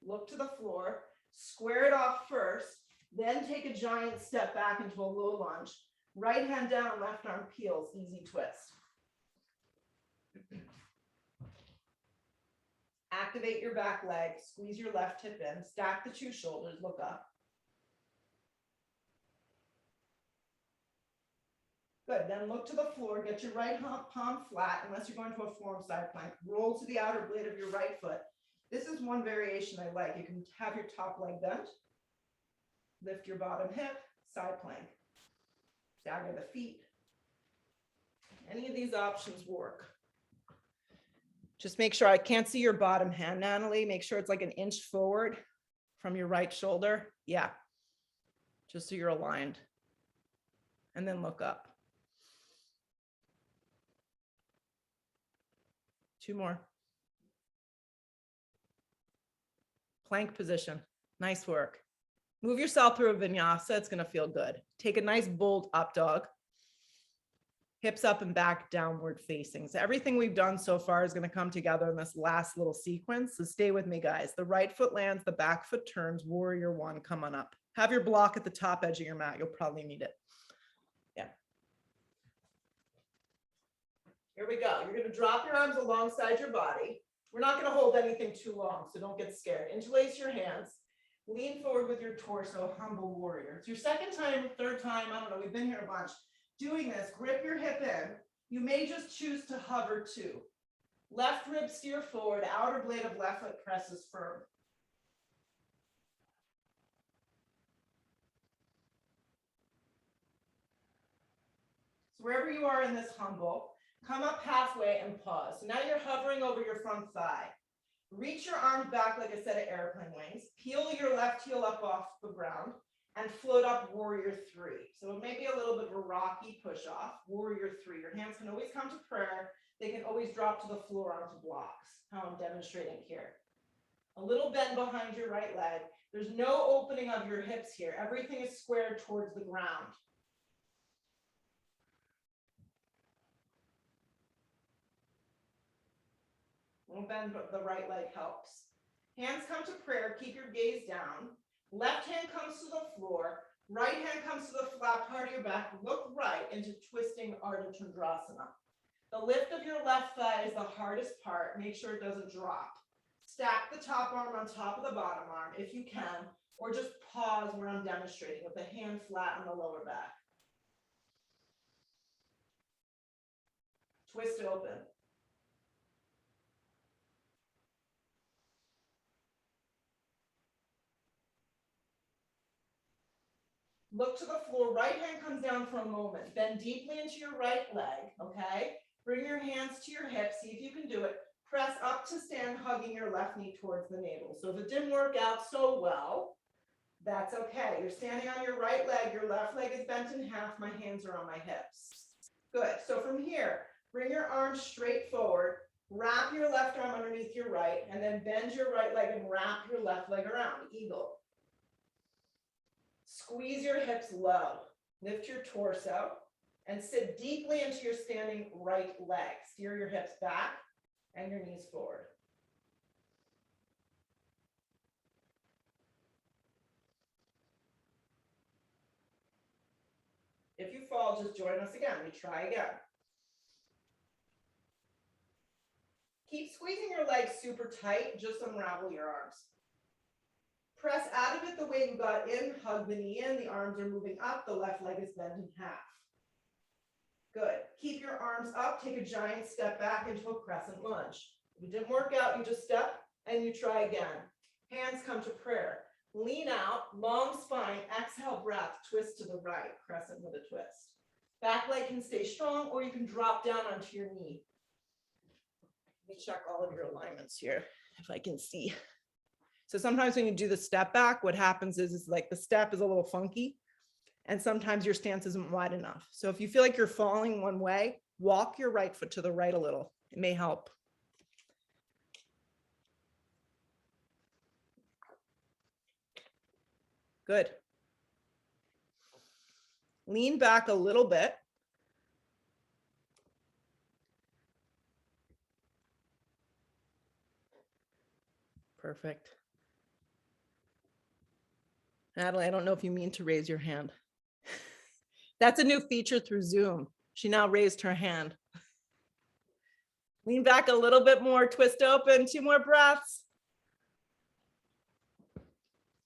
Look to the floor, square it off first, then take a giant step back into a low lunge. Right hand down, left arm peels, easy twist. Activate your back leg, squeeze your left hip in, stack the two shoulders, look up. Good, then look to the floor, get your right palm flat, unless you're going to a forearm side plank. Roll to the outer blade of your right foot. This is one variation I like. You can have your top leg bent, lift your bottom hip, side plank, stagger the feet. Any of these options work. Just make sure, I can't see your bottom hand, Natalie. Make sure it's like an inch forward from your right shoulder. Yeah, just so you're aligned. And then look up. Two more. Plank position. Nice work. Move yourself through a vinyasa. It's going to feel good. Take a nice bold up dog. Hips up and back, downward facing. So everything we've done so far is going to come together in this last little sequence. So stay with me, guys. The right foot lands, the back foot turns, warrior one, come on up. Have your block at the top edge of your mat. You'll probably need it. Yeah. Here we go. You're going to drop your arms alongside your body. We're not going to hold anything too long, so don't get scared. Interlace your hands. Lean forward with your torso, humble warrior. It's your second time, third time, I don't know, we've been here a bunch. Doing this, grip your hip in. You may just choose to hover too. Left rib steer forward, outer blade of left foot presses firm. So wherever you are in this humble, come up halfway and pause. So now you're hovering over your front thigh. Reach your arms back like a set of airplane wings. Peel your left heel up off the ground and float up warrior three. So it may be a little bit of a rocky push off, warrior three. Your hands can always come to prayer. They can always drop to the floor onto blocks, how I'm demonstrating here. A little bend behind your right leg. There's no opening of your hips here. Everything is squared towards the ground. Little bend, but the right leg helps. Hands come to prayer. Keep your gaze down. Left hand comes to the floor. Right hand comes to the flat part of your back. Look right into twisting Ardha Chandrasana. The lift of your left thigh is the hardest part. Make sure it doesn't drop. Stack the top arm on top of the bottom arm if you can, or just pause where I'm demonstrating with the hand flat on the lower back. Twist open. Look to the floor, right hand comes down for a moment. Bend deeply into your right leg, okay? Bring your hands to your hips, see if you can do it. Press up to stand, hugging your left knee towards the navel. So if it didn't work out so well, that's okay. You're standing on your right leg, your left leg is bent in half, my hands are on my hips. Good, so from here, bring your arms straight forward, wrap your left arm underneath your right, and then bend your right leg and wrap your left leg around, eagle. Squeeze your hips low, lift your torso, and sit deeply into your standing right leg. Steer your hips back and your knees forward. If you fall, just join us again. We try again. Keep squeezing your legs super tight, just unravel your arms. Press out of it the way you got in, hug the knee in, the arms are moving up, the left leg is bent in half. Good. Keep your arms up. Take a giant step back into a crescent lunge. If it didn't work out, you just step and you try again. Hands come to prayer. Lean out, long spine, exhale, breath, twist to the right, crescent with a twist. Back leg can stay strong, or you can drop down onto your knee. Let me check all of your alignments here, if I can see. So sometimes when you do the step back, what happens is like the step is a little funky, and sometimes your stance isn't wide enough. So if you feel like you're falling one way, walk your right foot to the right a little. It may help. Good. Lean back a little bit. Perfect. Natalie, I don't know if you mean to raise your hand. That's a new feature through Zoom. She now raised her hand. Lean back a little bit more, twist open, 2 more breaths.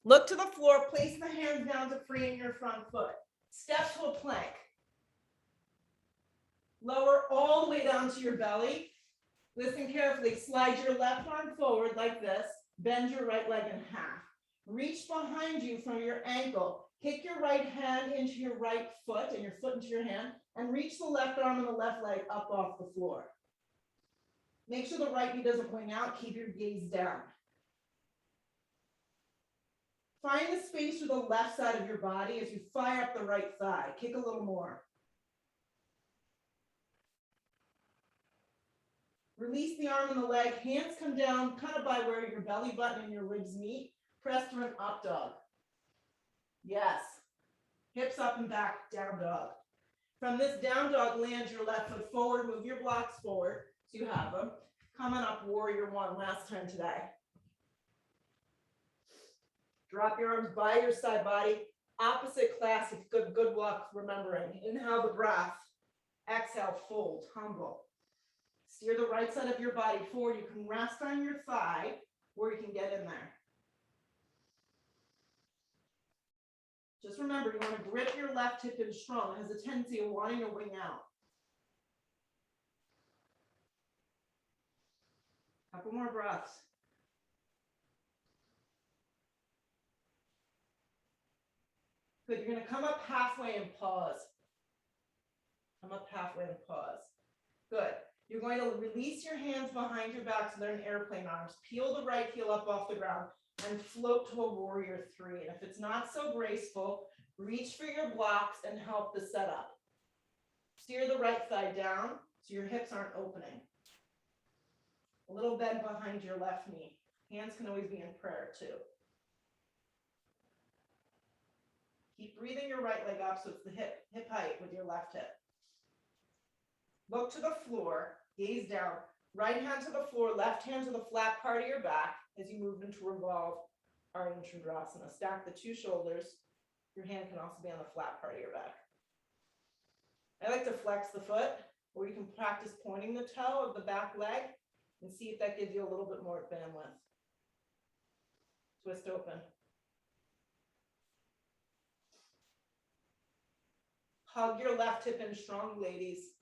Look to the floor, place the hands down to free in your front foot. Step to a plank. Lower all the way down to your belly. Listen carefully, slide your left arm forward like this, bend your right leg in half. Reach behind you from your ankle, kick your right hand into your right foot and your foot into your hand, and reach the left arm and the left leg up off the floor. Make sure the right knee doesn't wing out, keep your gaze down. Find the space for the left side of your body as you fire up the right thigh. Kick a little more. Release the arm and the leg. Hands come down kind of by where your belly button and your ribs meet. Press through an up dog. Yes. Hips up and back, down dog. From this down dog, land your left foot forward. Move your blocks forward so you have them. Coming up, warrior one, last time today. Drop your arms by your side body. Opposite classic, good walk, remembering. Inhale the breath. Exhale, fold, humble. Steer the right side of your body forward. You can rest on your thigh or you can get in there. Just remember, you want to grip your left hip in strong. It has a tendency of wanting to wing out. Couple more breaths. Good, you're gonna come up halfway and pause. Come up halfway and pause. Good. You're going to release your hands behind your back so they're in airplane arms. Peel the right heel up off the ground and float to a warrior three. And if it's not so graceful, reach for your blocks and help the setup. Steer the right thigh down so your hips aren't opening. A little bend behind your left knee. Hands can always be in prayer too. Keep breathing your right leg up so it's the hip height with your left hip. Look to the floor, gaze down, right hand to the floor, left hand to the flat part of your back as you move into revolve Ardha Chandrasana. Stack the 2 shoulders. Your hand can also be on the flat part of your back. I like to flex the foot, or you can practice pointing the toe of the back leg and see if that gives you a little bit more bandwidth. Twist open. Hug your left hip in strong, ladies.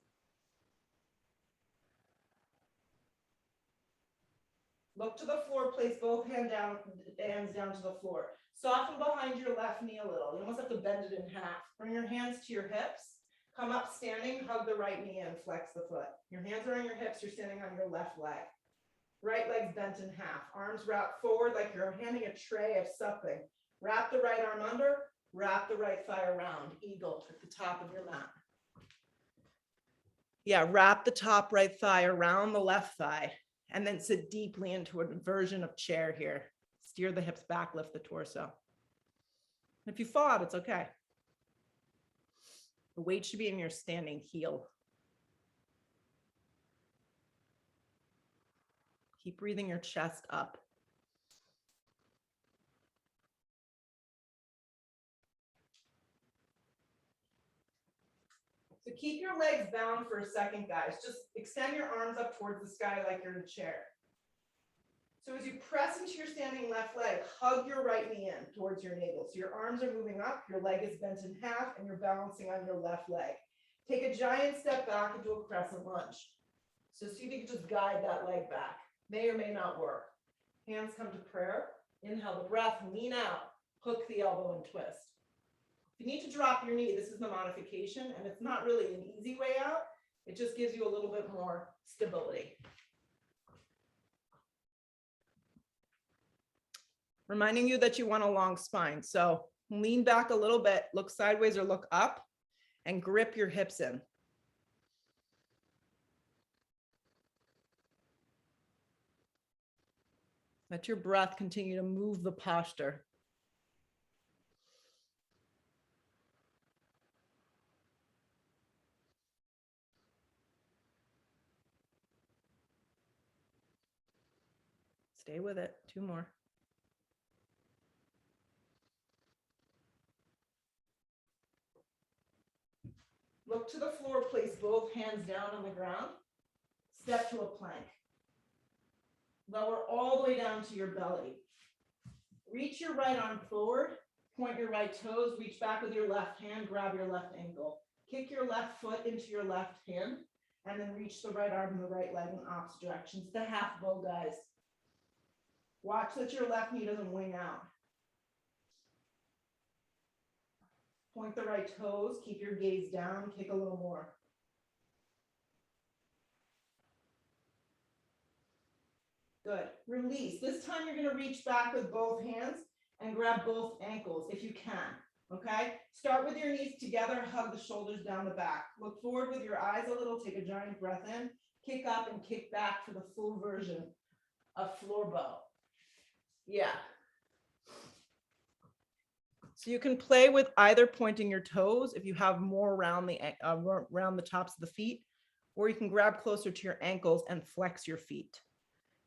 Look to the floor, place both hands down to the floor. Soften behind your left knee a little. You almost have to bend it in half. Bring your hands to your hips. Come up standing, hug the right knee in, flex the foot. Your hands are on your hips, you're standing on your left leg. Right leg's bent in half. Arms wrapped forward like you're handing a tray of something. Wrap the right arm under, wrap the right thigh around. Eagle at the top of your mat. Yeah, wrap the top right thigh around the left thigh. And then sit deeply into a version of chair here. Steer the hips back, lift the torso. If you fall out, it's okay. The weight should be in your standing heel. Keep breathing your chest up. So keep your legs bound for a second, guys. Just extend your arms up towards the sky like you're in a chair. So as you press into your standing left leg, hug your right knee in towards your navel. So your arms are moving up, your leg is bent in half, and you're balancing on your left leg. Take a giant step back into a crescent lunge. So see if you can just guide that leg back. May or may not work. Hands come to prayer. Inhale the breath, lean out, hook the elbow and twist. If you need to drop your knee, this is the modification, and it's not really an easy way out. It just gives you a little bit more stability. Reminding you that you want a long spine. So lean back a little bit, look sideways or look up, and grip your hips in. Let your breath continue to move the posture. Stay with it. 2 more. Look to the floor, place both hands down on the ground. Step to a plank. Lower all the way down to your belly. Reach your right arm forward, point your right toes, reach back with your left hand, grab your left ankle. Kick your left foot into your left hand, and then reach the right arm and the right leg in opposite directions. The half bow, guys. Watch that your left knee doesn't wing out. Point the right toes, keep your gaze down, kick a little more. Good. Release. This time you're going to reach back with both hands and grab both ankles if you can. Okay? Start with your knees together, hug the shoulders down the back. Look forward with your eyes a little, take a giant breath in, kick up and kick back for the full version of floor bow. Yeah. So you can play with either pointing your toes if you have more around the tops of the feet, or you can grab closer to your ankles and flex your feet.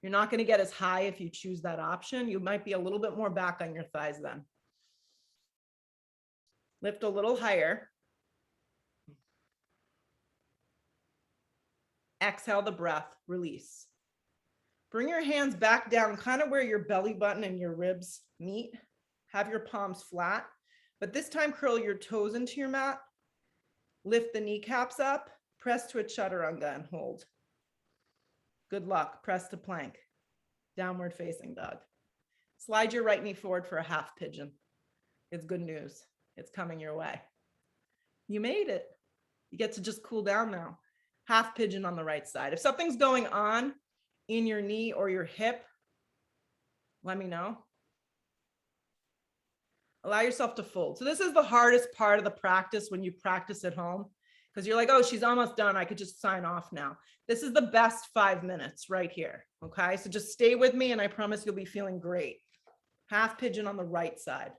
You're not going to get as high if you choose that option. You might be a little bit more back on your thighs then. Lift a little higher. Exhale the breath, release. Bring your hands back down, kind of where your belly button and your ribs meet. Have your palms flat, but this time curl your toes into your mat. Lift the kneecaps up, press to a Chaturanga and hold. Good luck. Press to plank. Downward facing dog. Slide your right knee forward for a half pigeon. It's good news. It's coming your way. You made it. You get to just cool down now. Half pigeon on the right side. If something's going on in your knee or your hip, let me know. Allow yourself to fold. So this is the hardest part of the practice when you practice at home, because you're like, oh, she's almost done. I could just sign off now. This is the best 5 minutes right here. Okay, so just stay with me and I promise you'll be feeling great. Half pigeon on the right side.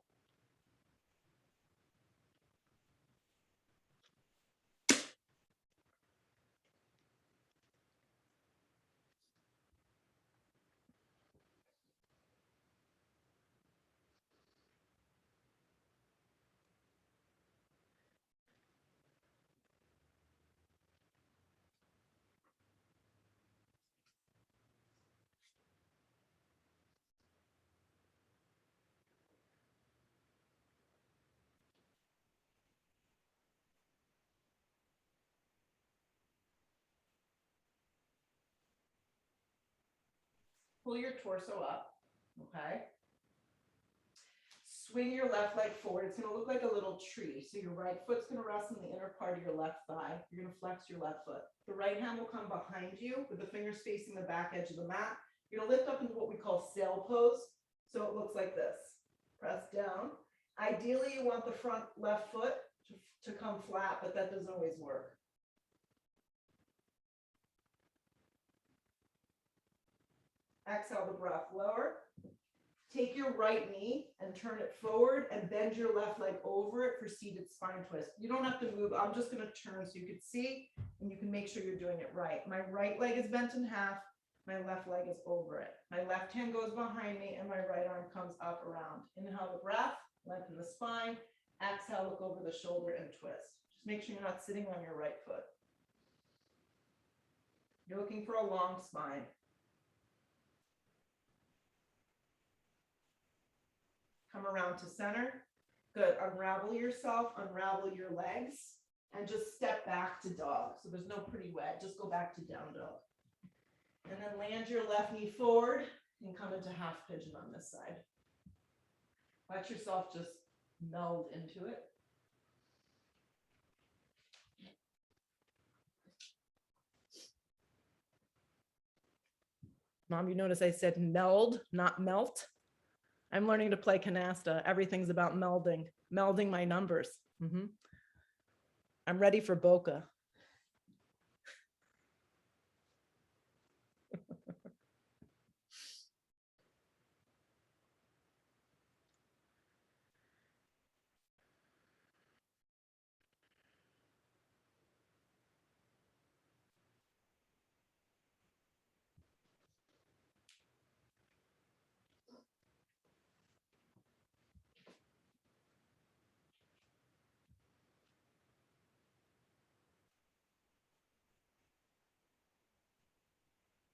Pull your torso up, okay? Swing your left leg forward. It's gonna look like a little tree. So your right foot's gonna rest on the inner part of your left thigh. You're gonna flex your left foot. The right hand will come behind you with the fingers facing the back edge of the mat. You're gonna lift up into what we call sail pose. So it looks like this. Press down. Ideally, you want the front left foot to come flat, but that doesn't always work. Exhale the breath, lower. Take your right knee and turn it forward and bend your left leg over it for seated spine twist. You don't have to move. I'm just going to turn so you can see and you can make sure you're doing it right. My right leg is bent in half. My left leg is over it. My left hand goes behind me and my right arm comes up around. Inhale the breath, lengthen the spine. Exhale, look over the shoulder and twist. Just make sure you're not sitting on your right foot. You're looking for a long spine. Come around to center. Good. Unravel yourself, unravel your legs. and just step back to dog. So there's no pretty wet, just go back to down dog. And then land your left knee forward and come into half pigeon on this side. Let yourself just meld into it. Mom, you notice I said meld, not melt. I'm learning to play canasta. Everything's about melding my numbers. I'm ready for Boca.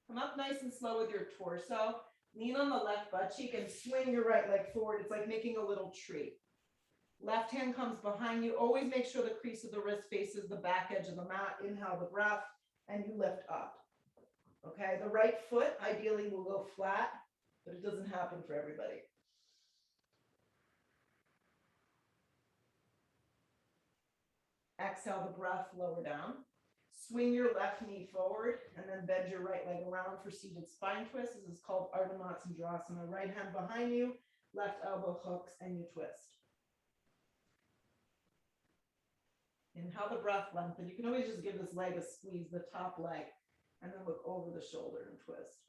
Come up nice and slow with your torso. Lean on the left butt cheek and swing your right leg forward. It's like making a little tree. Left hand comes behind you. Always make sure the crease of the wrist faces the back edge of the mat. Inhale the breath and you lift up. Okay, the right foot ideally will go flat, but it doesn't happen for everybody. Exhale the breath, lower down. Swing your left knee forward and then bend your right leg around for seated spine twist. This is called Ardha Matsyendrasana. Right hand behind you, left elbow hooks, and you twist. Inhale the breath, lengthen. You can always just give this leg a squeeze, the top leg, and then look over the shoulder and twist.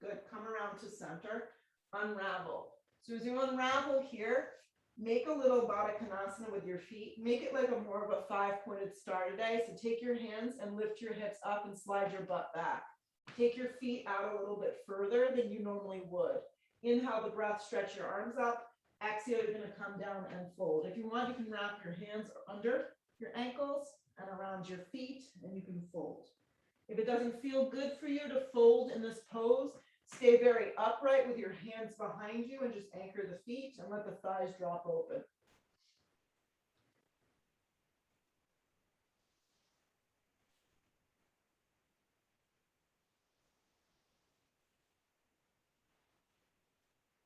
Good. Come around to center. Unravel. So as you unravel here, make a little Baddha with your feet. Make it like more of a 5-pointed star today. So take your hands and lift your hips up and slide your butt back. Take your feet out a little bit further than you normally would. Inhale the breath, stretch your arms up. Exhale, you're going to come down and fold. If you want, you can wrap your hands under your ankles and around your feet, and you can fold. If it doesn't feel good for you to fold in this pose, stay very upright with your hands behind you and just anchor the feet and let the thighs drop open.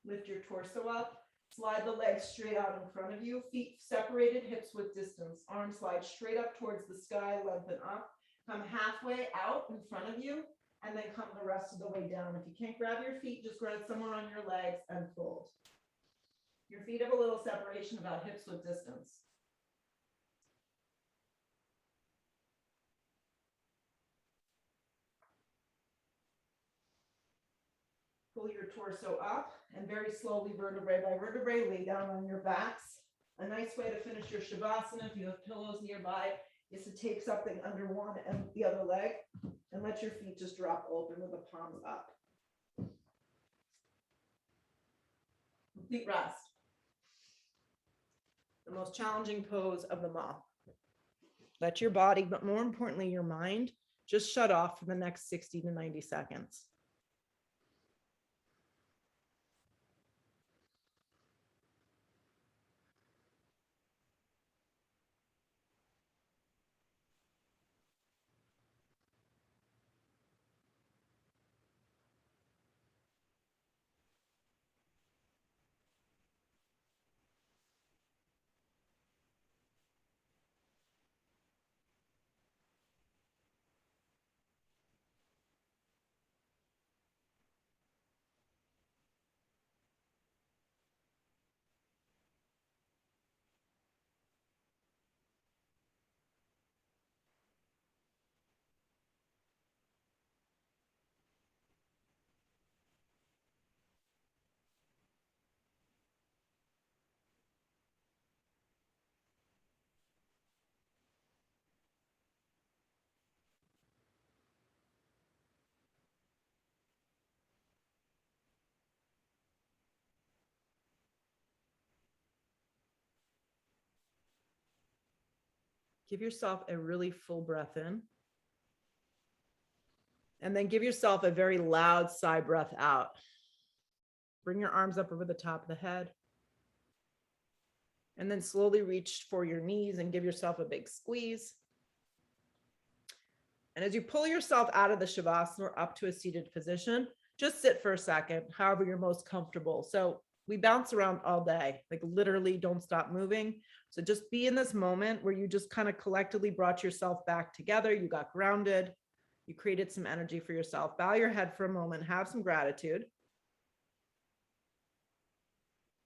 Lift your torso up. Slide the legs straight out in front of you. Feet separated, hips width distance. Arms slide straight up towards the sky, lengthen up. Come halfway out in front of you, and then come the rest of the way down. If you can't grab your feet, just grab somewhere on your legs and fold. Your feet have a little separation about hips width distance. Pull your torso up and very slowly, vertebrae by vertebrae, lay down on your backs. A nice way to finish your Shavasana, if you have pillows nearby, is to take something under one and the other leg and let your feet just drop open with the palms up. Complete rest. The most challenging pose of them all. Let your body, but more importantly, your mind, just shut off for the next 60 to 90 seconds. Give yourself a really full breath in. And then give yourself a very loud sigh breath out. Bring your arms up over the top of the head. And then slowly reach for your knees and give yourself a big squeeze. And as you pull yourself out of the Shavasana or up to a seated position, just sit for a second, however you're most comfortable. So we bounce around all day, like literally don't stop moving. So just be in this moment where you just kind of collectively brought yourself back together. You got grounded. You created some energy for yourself. Bow your head for a moment. Have some gratitude.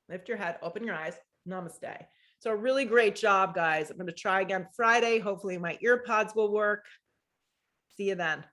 Lift your head, open your eyes. Namaste. So a really great job, guys. I'm going to try again Friday. Hopefully my EarPods will work. See you then.